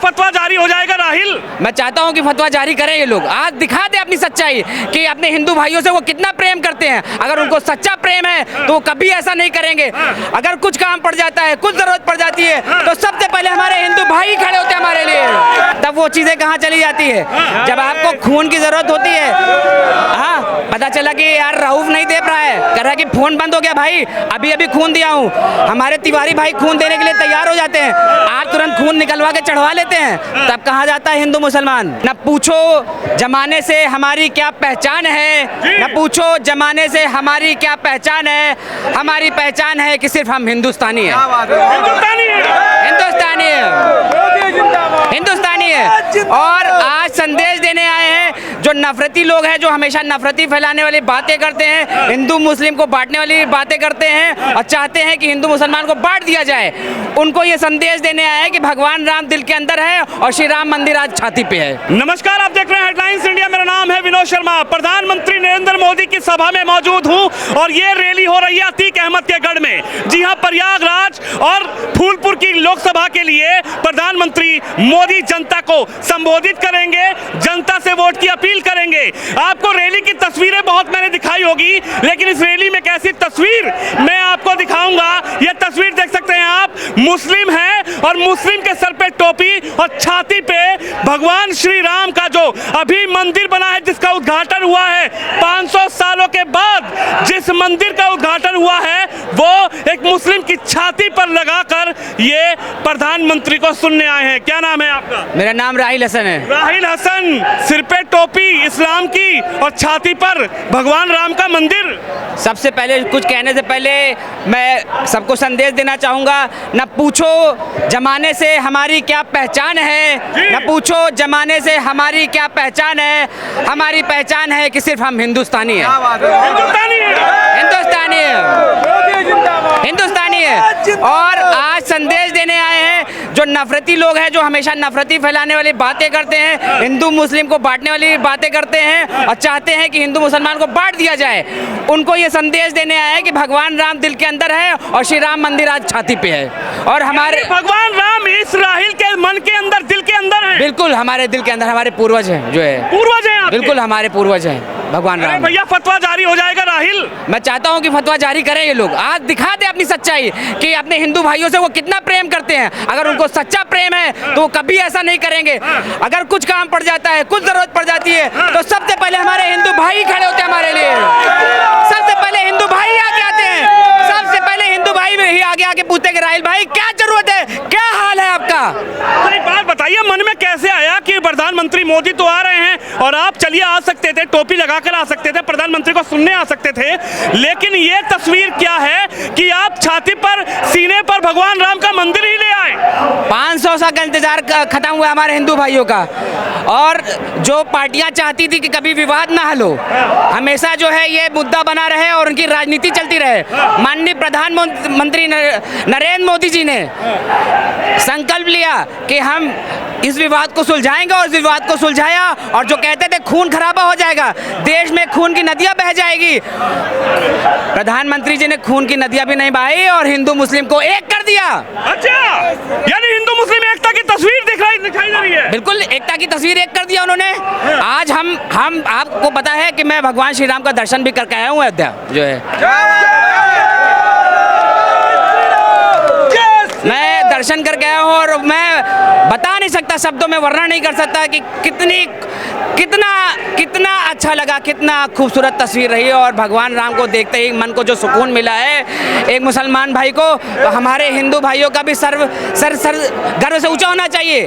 फतवा जारी हो जाएगा राहिल? मैं चाहता हूं कि फतवा जारी करें ये लोग, आज दिखा दे अपनी सच्चाई कि अपने हिंदू भाइयों से वो कितना प्रेम करते हैं। अगर उनको सच्चा प्रेम है तो वो कभी ऐसा नहीं करेंगे। अगर कुछ काम पड़ जाता है, कुछ जरूरत पड़ जाती है तो सबसे पहले हमारे हिंदू भाई खड़े होते हैं हमारे लिए। तब वो चीजें कहाँ चली जाती है जब आपको खून की जरूरत होती है। हाँ, पता चला कि यार रऊफ नहीं दे रहा है, कह रहा है कि फोन बंद हो गया भाई, अभी अभी खून दिया हूँ। हमारे तिवारी भाई खून देने के लिए तैयार हो जाते हैं, आप तुरंत खून निकलवा के चढ़वा लेते हैं। तब कहाँ जाता है हिंदू मुसलमान? न पूछो जमाने से हमारी क्या पहचान है, न पूछो जमाने से हमारी क्या पहचान है। हमारी पहचान है कि सिर्फ हम हिंदुस्तानी हैं। हिंदुस्तानी है। हिंदुस्तानी है, हिंदुस्तानी है। और आज संदेश देने आए हैं जो नफरती लोग हैं, जो हमेशा नफरती फैलाने वाली बातें करते हैं, हिंदू मुस्लिम को बांटने वाली बातें करते हैं और चाहते हैं कि हिंदू मुसलमान को बांट दिया जाए। उनको ये संदेश देने आए हैं कि भगवान राम दिल के अंदर है और श्री राम मंदिर आज छाती पे है। नमस्कार, आप देख रहे हैं हेडलाइंस इंडिया। मेरा नाम है विनोद शर्मा। प्रधानमंत्री नरेंद्र मोदी की सभा में मौजूद हूं और ये रैली हो रही है अतीक अहमद के गढ़ में। जी हां, प्रयागराज और फूलपुर की लोकसभा के लिए प्रधानमंत्री मोदी जनता को संबोधित करेंगे, जनता से वोट की अपील करेंगे। आपको रैली की तस्वीरें बहुत मैंने दिखाई होगी, लेकिन इस रैली में कैसी तस्वीर मैं आपको दिखाऊंगा। ये तस्वीर देख सकते हैं आप, मुस्लिम है और मुस्लिम के सर पे टोपी और छाती पे भगवान श्री राम का जो अभी मंदिर बना है, जिसका उद्घाटन हुआ है 500 सालों के बाद, जिस मंदिर का उद्घाटन हुआ है वो एक मुस्लिम की छाती पर लगाकर ये प्रधानमंत्री को सुनने आए हैं। क्या नाम है आपका? मेरा नाम राहिल हसन है। राहिल हसन, सिर पे टोपी इस्लाम की और छाती पर भगवान राम का मंदिर। सबसे पहले कुछ कहने से पहले मैं सबको संदेश देना चाहूँगा, न पूछो जमाने से हमारी क्या पहचान है, न पूछो जमाने से हमारी क्या पहचान है। हमारी पहचान है कि सिर्फ हम हिंदुस्तानी हैं। हिंदुस्तानी है। हिंदुस्तानी है, हिंदुस्तानी है। और आज संदेश देने आए हैं जो नफरती लोग हैं, जो हमेशा नफरती फैलाने वाली बातें करते हैं, हिंदू मुस्लिम को बांटने वाली बातें करते हैं और चाहते हैं कि हिंदू मुसलमान को बांट दिया जाए। उनको ये संदेश देने आए हैं कि भगवान राम दिल के अंदर है और श्री राम मंदिर आज छाती पे है। और हमारे भगवान राम इस राहिल के मन के अंदर, दिल के अंदर है। बिल्कुल हमारे दिल के अंदर, हमारे पूर्वज हैं जो है, पूर्वज हैं आपके? बिल्कुल हमारे पूर्वज हैं भगवान राम। भैया फतवा जारी हो जाएगा राहिल? मैं चाहता हूं कि फतवा जारी करें ये लोग, आज दिखा दे अपनी सच्चाई कि अपने हिंदू भाइयों से वो कितना प्रेम करते हैं। अगर उनको सच्चा प्रेम है तो वो कभी ऐसा नहीं करेंगे। अगर कुछ काम पड़ जाता है, कुछ जरूरत पड़ जाती है तो सबसे पहले हमारे हिंदू भाई खड़े होते हैं हमारे लिए। सबसे पहले हिंदू भाई आगे आते हैं, सबसे पहले हिंदू भाई ही आगे आके पूछते हैं कि राहिल भाई क्या जरूरत है, क्या हाल है आपका। तो एक बात बताइए, मन में कैसे आया कि प्रधानमंत्री मोदी तो आ रहे हैं और आप चलिए आ सकते थे, टोपी लगाकर आ सकते थे, प्रधानमंत्री को सुनने आ सकते थे, लेकिन ये तस्वीर क्या है कि आप छाती पर, सीने पर भगवान राम का मंदिर ही ले आए? 500 साल का इंतजार खत्म हुआ हमारे हिंदू भाइयों का। और जो पार्टियां चाहती थी कि कभी विवाद ना हल हो, हमेशा जो है ये मुद्दा बना रहे और उनकी राजनीति चलती रहे। माननीय प्रधानमंत्री नरेंद्र मोदी जी ने संकल्प लिया कि हम इस विवाद को सुलझाएंगे और इस विवाद को सुलझाया। और जो कहते थे खून खराबा हो जाएगा, देश में खून की नदियां बह जाएगी, प्रधानमंत्री जी ने खून की नदियां भी नहीं बहाई और हिंदू मुस्लिम को एक कर दिया। अच्छा, यानी हिंदू मुस्लिम एकता की तस्वीर दिखाई दे रही है। बिल्कुल एकता की तस्वीर एक कर दिया उन्होंने। आज हम आपको पता है कि मैं भगवान श्री राम का दर्शन भी करके आया हूँ अयोध्या जो है, मैं दर्शन करके आया हूँ और मैं बता नहीं सकता, शब्दों में वर्णन नहीं कर सकता कि कितना अच्छा लगा, कितना खूबसूरत तस्वीर रही है। और भगवान राम को देखते ही मन को जो सुकून मिला है, एक मुसलमान भाई को, तो हमारे हिंदू भाइयों का भी सर गर्व से ऊंचा होना चाहिए।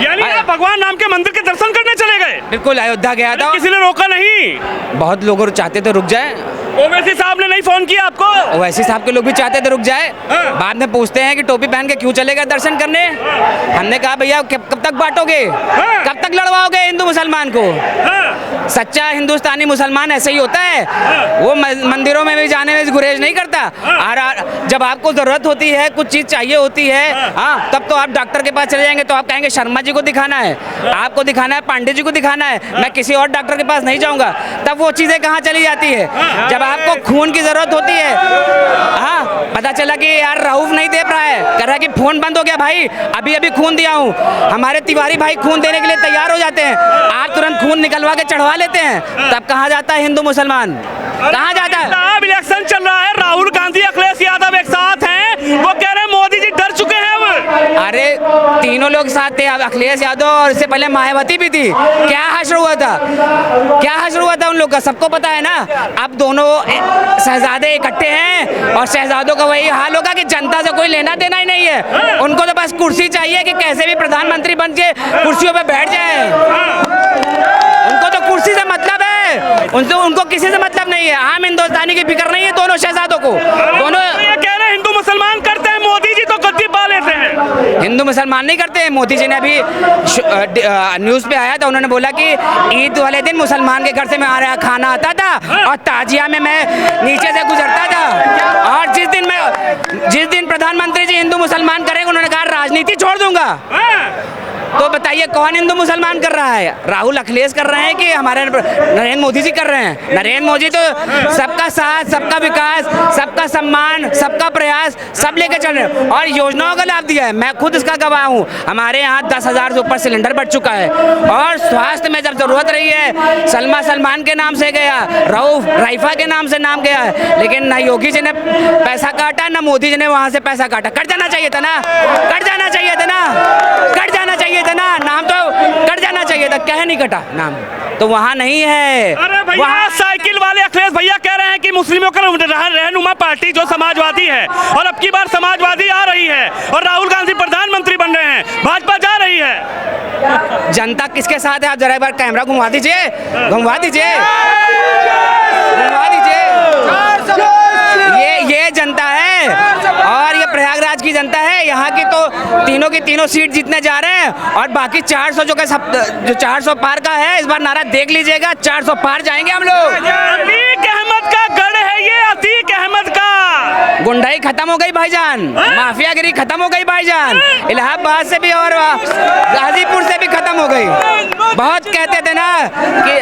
यानी आप भगवान राम के मंदिर के दर्शन करने चले गए? बिल्कुल, अयोध्या गया था। किसी ने रोका नहीं? बहुत लोग चाहते थे रुक जाए। ओवैसी साहब ने नहीं फोन किया आपको? ओवैसी साहब के लोग भी चाहते थे रुक जाए। बाद में पूछते हैं कि टोपी पहन के क्यों चले गए दर्शन करने। हमने कहा भैया कब तक बांटोगे, कब तक लड़वाओगे हिंदू मुसलमान को। सच्चा हिंदुस्तानी मुसलमान ऐसे ही होता है, वो मंदिरों में भी जाने में गुरेज नहीं करता। और जब आपको जरूरत होती है, कुछ चीज चाहिए होती है, हाँ, तब तो आप डॉक्टर के पास चले जाएंगे, तो आप कहेंगे शर्मा जी को दिखाना है, आपको दिखाना है, पांडे जी को दिखाना है, मैं किसी और डॉक्टर के पास नहीं जाऊंगा। तब वो चीजें कहाँ चली जाती है? जब आपको खून की जरूरत होती है, हाँ, पता चला कि यार रऊफ नहीं दे रहा है, कह रहा है कि फोन बंद हो गया भाई, अभी अभी खून दिया हूँ, हमारे तिवारी भाई खून देने के लिए तैयार हो जाते हैं, आप तुरंत खून निकलवा के चढ़वा लेते हैं। तब कहाँ जाता है हिंदू मुसलमान? कहाँ जाता है? अब इलेक्शन चल रहा है, राहुल गांधी अखिलेश यादव एक साथ हैं, वो कह रहे हैं मोदी जी डर चुके हैं अब। अरे तीनों लोग साथ थे, अब अखिलेश यादव और इससे पहले मायावती भी थी। क्या हश्र हुआ था, क्या हश्र हुआ था उन लोग का, सबको पता है ना। अब दोनों शहजादे इकट्ठे हैं और शहजादों का वही हाल होगा कि जनता से कोई लेना देना ही नहीं है, उनको तो बस कुर्सी चाहिए कि कैसे भी प्रधानमंत्री बन के कुर्सियों पे बैठ जाए, उनको तो कुर्सी से मतलब है, उनको किसी से मतलब नहीं है, आम हिंदुस्तानी की फिक्र नहीं है दोनों शहजादों को। दोनों ये कह रहे हैं हिंदू मुसलमान करते हैं, मोदी जी तो गद्दी पा लेते हैं। हिंदू मुसलमान नहीं करते हैं। मोदी जी ने अभी न्यूज़ पे आया था, उन्होंने बोला कि ईद वाले दिन मुसलमान के घर से हमारा खाना आता था और ताजिया में मैं नीचे से गुजरता था, और जिस दिन प्रधानमंत्री जी हिंदू मुसलमान करेंगे, उन्होंने कहा राजनीति छोड़ दूंगा। तो बताइए कौन हिंदू मुसलमान कर रहा है? राहुल अखिलेश कर रहे हैं कि हमारे नरेंद्र मोदी जी कर रहे हैं? नरेंद्र मोदी तो सबका साथ, सबका विकास, सबका सम्मान, सबका प्रयास सब लेके चल रहे हैं और योजनाओं का लाभ दिया है। मैं खुद इसका गवाह हूँ। हमारे यहाँ 10,000 से ऊपर सिलेंडर बढ़ चुका है और स्वास्थ्य में जब जरूरत रही है, सलमान के नाम से गया, रऊफ राइफा के नाम से नाम गया है, लेकिन ना योगी जी ने पैसा काटा, ना मोदी जी ने वहाँ से पैसा काटा। कट जाना चाहिए था ना, कट जाना चाहिए था ना, कट जाना चाहिए था ना, नाम तो कट जाना चाहिए था, कह नहीं कटा नाम, तो वहाँ नहीं है। अरे भैया, वहाँ साइकिल वाले अखिलेश भैया कह रहे हैं कि मुस्लिमों का रहनुमा पार्टी जो समाजवादी है, और अब की बार समाजवादी आ रही है और राहुल गांधी प्रधानमंत्री बन रहे हैं, भाजपा जा रही है। जनता किसके साथ है? आप जरा एक बार कैमरा घुमा दीजिए, घुमा दीजिए, घुमा दीजिए। ये जनता है और ये प्रयागराज की जनता है। यहाँ की तो तीनों सीट जीतने जा रहे हैं और बाकी 400 जो 400 पार का है, इस बार नारा देख लीजिएगा, 400 पार जाएंगे हम लोग। अतीक अहमद का गढ़ है ये, अतीक अहमद का। गुंडाई खत्म हो गई भाईजान, माफियागिरी खत्म हो गई भाईजान, इलाहाबाद से भी और गाजीपुर से भी खत्म हो गई। बहुत कहते थे ना कि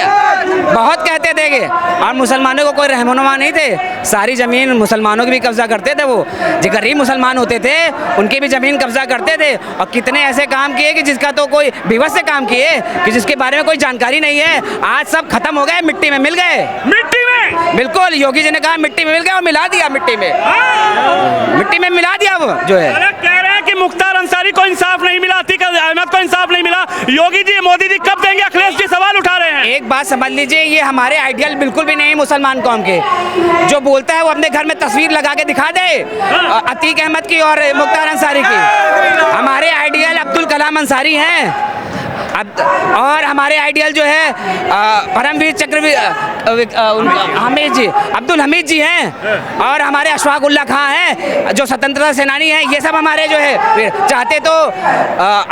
बहुत कहते थे कि और मुसलमानों को कोई रहनुमा नहीं थे, सारी जमीन मुसलमानों की भी कब्जा करते थे। वो जो गरीब मुसलमान होते थे उनकी भी जमीन कब्जा करते थे और कितने ऐसे काम किए कि जिसका तो कोई विवश से काम किए कि जिसके बारे में कोई जानकारी नहीं है। आज सब खत्म हो गए, मिट्टी में मिल गए। मिट्टी में बिल्कुल, योगी जी ने कहा मिट्टी में मिल गए और मिला दिया, मिट्टी में मिला दिया वो जो है। अरे कह रहे हैं कि मुख्तार अंसारी को इंसाफ नहीं मिला, अतीक अहमद को इंसाफ नहीं मिला। योगी जी मोदी जी कब देंगे? अखिलेश जी सवाल उठा रहे हैं। एक बात समझ लीजिए, ये हमारे आइडियल बिल्कुल भी नहीं मुसलमान कौम के। जो बोलता है वो अपने घर में तस्वीर लगा के दिखा दे, अतीक अहमद की और मुख्तार अंसारी की। हमारे आइडियल अब्दुल कलाम अंसारी हैं और हमारे आइडियल जो है परमवीर हमीद जी, अब्दुल हमीद जी हैं और हमारे अशफाक उल्लाह खां हैं जो स्वतंत्रता सेनानी हैं। ये सब हमारे जो है चाहते तो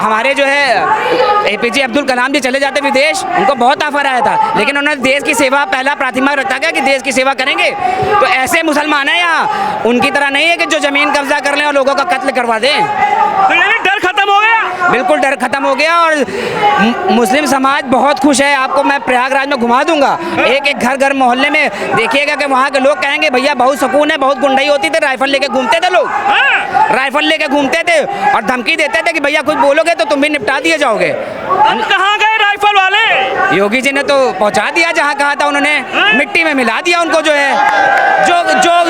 हमारे जो है APJ अब्दुल कलाम जी चले जाते विदेश, उनको बहुत ऑफर आया था, लेकिन उन्होंने देश की सेवा पहला प्राथमिकता रखा गया कि देश की सेवा करेंगे। तो ऐसे मुसलमान हैं यहाँ, उनकी तरह नहीं है कि जो जमीन कब्जा कर लें और लोगों का कत्ल करवा दें। तो यानी डर खत्म हो गया? बिल्कुल डर खत्म हो गया और मुस्लिम समाज बहुत खुश है। आपको मैं प्रयागराज में घुमा दूंगा, एक घर मोहल्ले में देखिएगा कि वहाँ के लोग कहेंगे भैया बहुत सुकून है, बहुत गुंडाई होती थी, राइफल लेके घूमते थे लोग, राइफल लेके घूमते थे और धमकी देते थे कि भैया कुछ बोलोगे तो तुम भी निपटा दिए जाओगे। कहाँ गए राइफल वाले? योगी जी ने तो पहुँचा दिया जहाँ कहा था उन्होंने, मिट्टी में मिला दिया उनको। जो है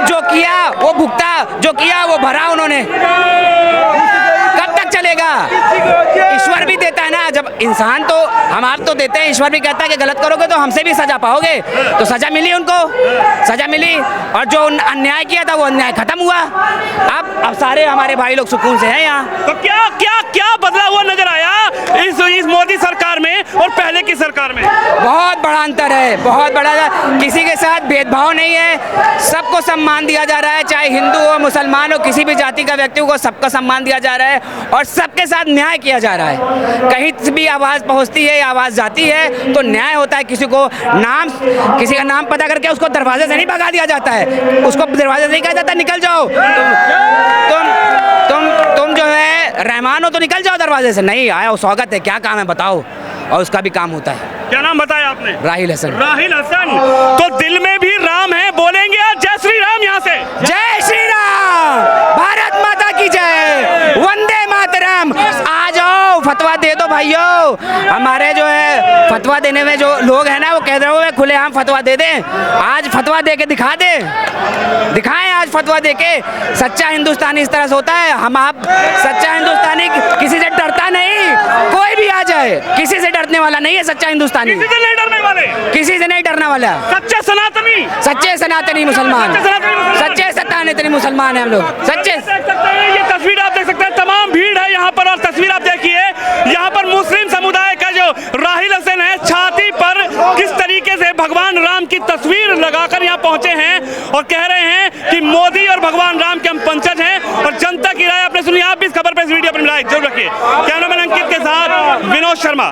जो किया वो भुगता, जो किया वो भरा उन्होंने। कब तक चलेगा? ईश्वर भी देता है ना, जब इंसान तो हम आप तो देते हैं, ईश्वर भी कहता है कि गलत करोगे तो हमसे भी सजा पाओगे। तो सजा मिली उनको, सजा मिली और जो अन्याय किया था वो अन्याय खत्म हुआ। अब सारे हमारे भाई लोग सुकून से हैं यहाँ। तो क्या क्या क्या बदला हुआ नजर आया इस मोदी सरकार में और पहले की सरकार में? बहुत बड़ा अंतर है, बहुत बड़ा। किसी के साथ भेदभाव नहीं है, सबको सम्मान दिया जा रहा है, चाहे हिंदू हो मुसलमान हो, किसी भी जाति का व्यक्ति को सबका सम्मान दिया जा रहा है और सबके साथ न्याय किया जा रहा है। कहीं भी आवाज़ पहुंचती है, आवाज़ जाती है तो न्याय होता है। किसी का नाम पता करके उसको दरवाजे से नहीं भगा दिया जाता है, उसको दरवाजे से नहीं कहा जाता निकल जाओ, तुम जो है रहमान हो तो निकल जाओ दरवाजे से। नहीं आया, स्वागत है, क्या काम है बताओ, और उसका भी काम होता है। क्या नाम बताया आपने? राहिल हसन। राहिल हसन, तो दिल में भी राम है, बोलेंगे आज जय श्री राम यहाँ से। जय श्री राम, भारत माता की जय, वंदे मातरम। आ जाओ फतवा दे दो भाइयों। हमारे जो है फतवा देने में जो लोग हैं ना, वो कह रहे हो खुलेआम फतवा दे दें। आज फतवा दे के दिखा दे, दिखाएं आज फतवा दे के। सच्चा हिंदुस्तानी इस तरह से होता है। हम आप सच्चा हिंदुस्तानी किसी से डरता नहीं, कोई भी आ जाए, किसी से डरने वाला नहीं है सच्चा हिंदुस्तानी, किसी से नहीं डरने वाले, किसी से नहीं डरने वाला। सच्चे सनातनी, सच्चे सनातनी मुसलमान, सच्चे सनातनी मुसलमान है हम लोग, सच्चे। ये तस्वीर आप देख सकते हैं, तमाम भीड़ है यहाँ पर। और तस्वीर आप देखिए, यहाँ पर मुस्लिम समुदाय का जो राहिल हसन है, छाती पर किस तरीके से भगवान राम की तस्वीर लगाकर यहाँ पहुंचे हैं और कह रहे हैं कि मोदी और भगवान राम के हम पंचज हैं। और जनता की राय आपने सुनी। आप भी इस खबर पर, इस वीडियो पर लाइक जरूर रखिए। कैमरामैन अंकित के साथ विनोद शर्मा।